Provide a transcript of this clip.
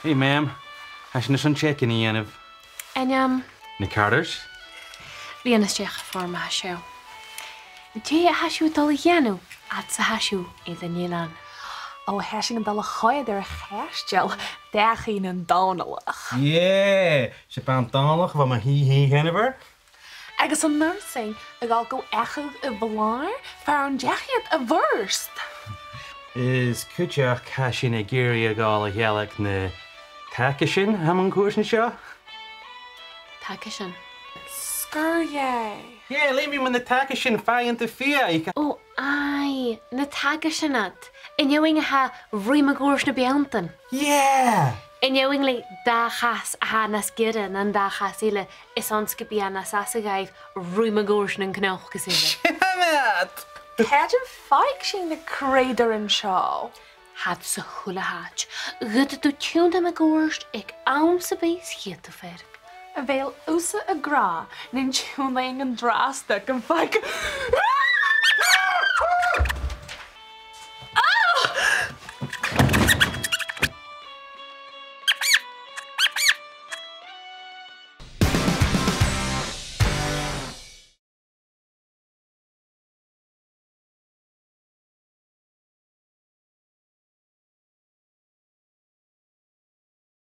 Hey, ma'am. Has na son check in Ianov. En Na Carters? Líanasteach forma hasisiú. Dé a hasisiú dul dhéanú at sa hasisiú iad a nílan. Ó heising an dal chuid ar cheistel deachín an dánalach. Yeah. Se pan dánach van ma hi Henniver. Agus an nursing a gáil go echuh I bhláir fear an deachiad a bhirst. Is cúteach casin a géirí a gáil a healach na takesin ham an cuas na seo? Take sin. Scurye. Yeah, leave me when the takesin fáint a fia. Ó ai, na take sinad. Inneoing ha rimagúrs na beantan. Yeah. Inneoing le dachas a ha nas gidan an dachas ile is onskipí an nas asagaibh rimagúrs na knoch gesile. Hammet. Céidir faic sin na creidir an seo. Had sa hula hatch. Gud du tún am a gúrst ag am sa bés hiet a ferg. A bhéil úsa a grá nin tún leing an drasta an faic.